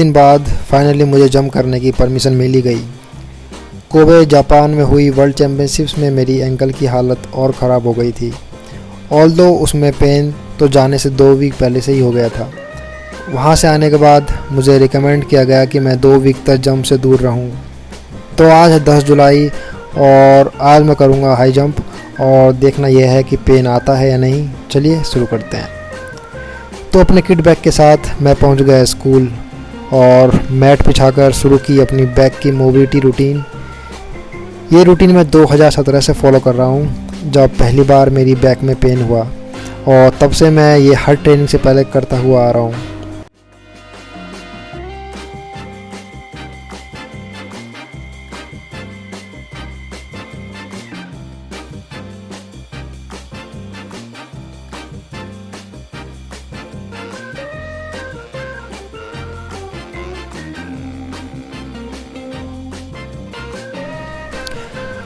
दिन बाद फाइनली मुझे जंप करने की परमिशन मिल ही गई। कोबे जापान में हुई वर्ल्ड चैम्पियनशिप्स में मेरी एंकल की हालत और ख़राब हो गई थी। ऑल्दो उसमें पेन तो जाने से 2 वीक पहले से ही हो गया था। वहाँ से आने के बाद मुझे रिकमेंड किया गया कि मैं 2 वीक तक जंप से दूर रहूँ। तो आज है 10 जुलाई और आज मैं करूँगा हाई जंप और देखना यह है कि पेन आता है या नहीं। चलिए शुरू करते हैं। तो अपने किट बैग के साथ मैं पहुँच गया स्कूल और मैट बिछाकर शुरू की अपनी बैग की मोबिलिटी रूटीन। ये रूटीन मैं 2017 से फॉलो कर रहा हूँ, जब पहली बार मेरी बैक में पेन हुआ, और तब से मैं ये हर ट्रेनिंग से पहले करता हुआ आ रहा हूँ।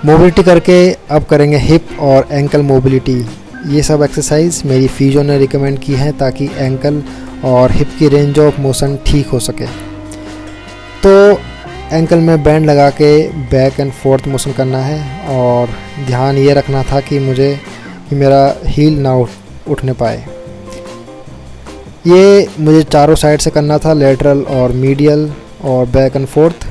मोबिलिटी करके अब करेंगे हिप और एंकल मोबिलिटी। ये सब एक्सरसाइज मेरी फिजियो ने रिकमेंड की है ताकि एंकल और हिप की रेंज ऑफ मोशन ठीक हो सके। तो एंकल में बैंड लगा के बैक एंड फोर्थ मोशन करना है और ध्यान ये रखना था कि मेरा हील ना उठने पाए। ये मुझे चारों साइड से करना था, लेटरल और मीडियल और बैक एंड फोर्थ।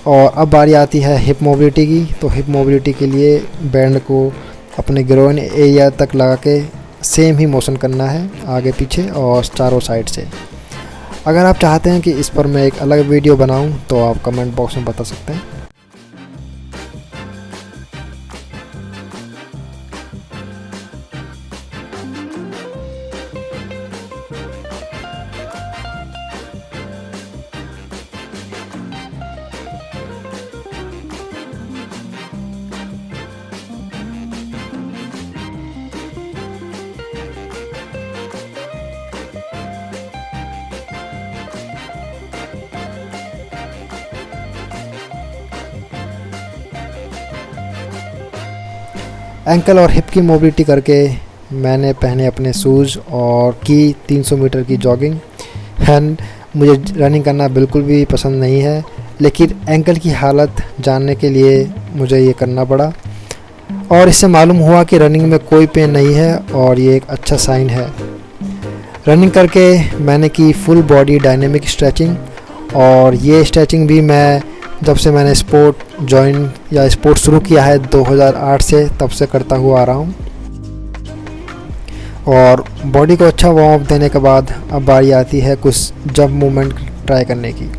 और अब बारी आती है हिप मोबिलिटी की। तो हिप मोबिलिटी के लिए बैंड को अपने ग्रोइन एरिया तक लगा के सेम ही मोशन करना है, आगे पीछे और चारों साइड से। अगर आप चाहते हैं कि इस पर मैं एक अलग वीडियो बनाऊं तो आप कमेंट बॉक्स में बता सकते हैं। एंकल और हिप की मोबिलिटी करके मैंने पहने अपने शूज़ और की 300 मीटर की जॉगिंग। एंड मुझे रनिंग करना बिल्कुल भी पसंद नहीं है, लेकिन एंकल की हालत जानने के लिए मुझे ये करना पड़ा और इससे मालूम हुआ कि रनिंग में कोई पेन नहीं है और ये एक अच्छा साइन है। रनिंग करके मैंने की फुल बॉडी डायनेमिक स्ट्रेचिंग, और ये स्ट्रेचिंग भी मैं जब से मैंने स्पोर्ट शुरू किया है 2008 से, तब से करता हुआ आ रहा हूँ। और बॉडी को अच्छा वार्म अप देने के बाद अब बारी आती है कुछ जंप मूवमेंट ट्राई करने की।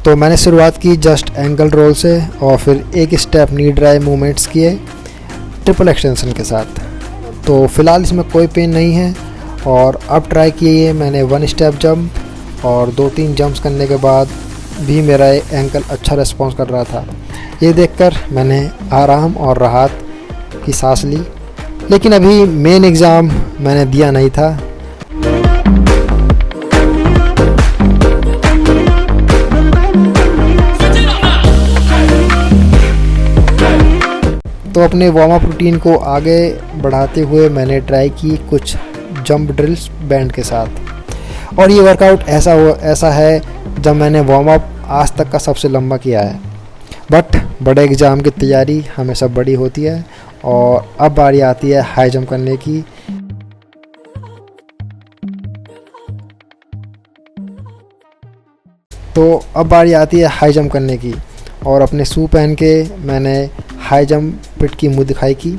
तो मैंने शुरुआत की जस्ट एंकल रोल से और फिर एक स्टेप नी ड्राइव मूवमेंट्स किए ट्रिपल एक्सटेंशन के साथ। तो फ़िलहाल इसमें कोई पेन नहीं है। और अब ट्राई किए मैंने 1 स्टेप जंप और 2-3 जंप्स करने के बाद भी मेरा एंकल अच्छा रिस्पॉन्स कर रहा था। ये देखकर मैंने आराम और राहत की सांस ली। लेकिन अभी मेन एग्ज़ाम मैंने दिया नहीं था। तो अपने वार्म अप रूटीन को आगे बढ़ाते हुए मैंने ट्राई की कुछ जंप ड्रिल्स बैंड के साथ। और ये वर्कआउट ऐसा है जब मैंने वार्म अप आज तक का सबसे लंबा किया है। बट बड़े एग्ज़ाम की तैयारी हमेशा बड़ी होती है और अब बारी आती है हाई जंप करने की। तो अब बारी आती है हाई जंप करने की और अपने शू पहन के मैंने हाई जंप पिट की मुँह दिखाई की।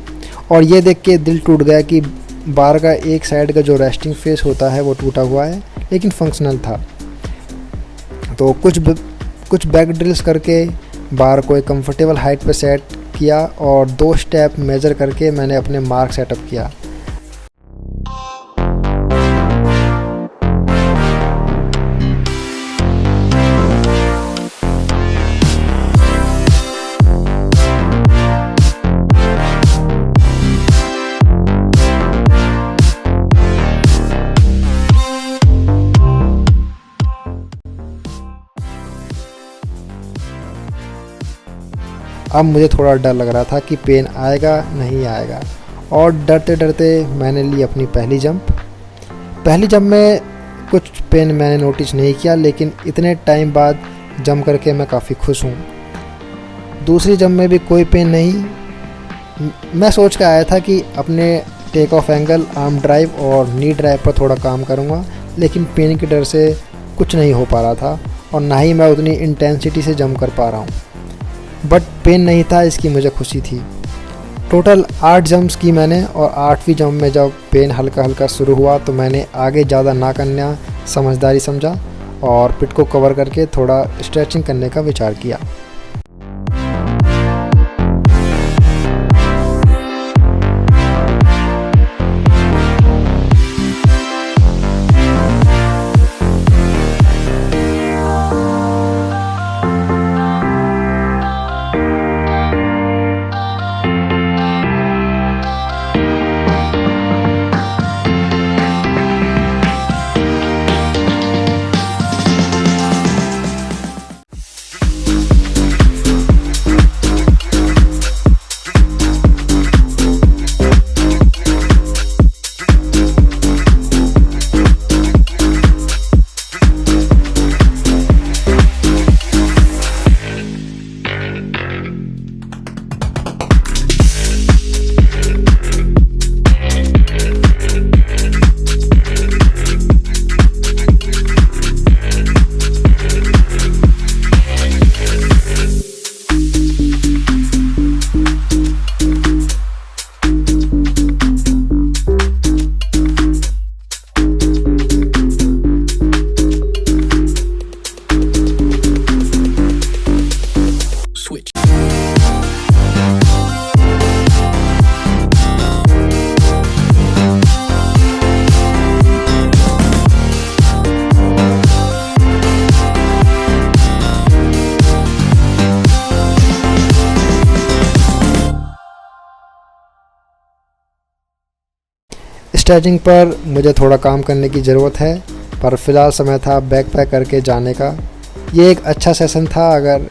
और ये देख के दिल टूट गया कि बार का एक साइड का जो रेस्टिंग फेस होता है वो टूटा हुआ है, लेकिन फंक्शनल था। तो कुछ बैक ड्रिल्स करके बार को एक कंफर्टेबल हाइट पे सेट किया और 2 स्टेप मेज़र करके मैंने अपने मार्क सेटअप किया। अब मुझे थोड़ा डर लग रहा था कि पेन आएगा नहीं आएगा, और डरते डरते मैंने ली अपनी पहली जंप में कुछ पेन मैंने नोटिस नहीं किया, लेकिन इतने टाइम बाद जंप करके मैं काफ़ी खुश हूँ। दूसरी जंप में भी कोई पेन नहीं। मैं सोच के आया था कि अपने take off angle, arm drive और नी ड्राइव पर थोड़ा काम करूँगा, लेकिन पेन के डर से कुछ नहीं हो पा रहा था और ना ही मैं उतनी इंटेंसिटी से जंप कर पा रहा हूँ। बट पेन नहीं था, इसकी मुझे खुशी थी। टोटल 8 जंप्स की मैंने और 8वीं जंप में जब पेन हल्का हल्का शुरू हुआ तो मैंने आगे ज़्यादा ना करना समझदारी समझा और पिट को कवर करके थोड़ा स्ट्रेचिंग करने का विचार किया। स्ट्रेचिंग पर मुझे थोड़ा काम करने की ज़रूरत है, पर फ़िलहाल समय था बैग पैक करके जाने का। ये एक अच्छा सेशन था अगर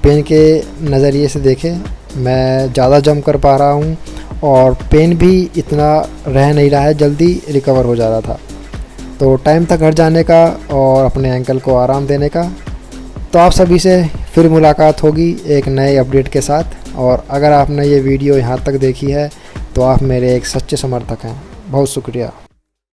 पेन के नज़रिए से देखें। मैं ज़्यादा जंप कर पा रहा हूँ और पेन भी इतना रह नहीं रहा है, जल्दी रिकवर हो जा रहा था। तो टाइम था घर जाने का और अपने एंकल को आराम देने का। तो आप सभी से फिर मुलाकात होगी एक नए अपडेट के साथ। और अगर आपने ये वीडियो यहाँ तक देखी है तो आप मेरे एक सच्चे समर्थक हैं। बहुत शुक्रिया।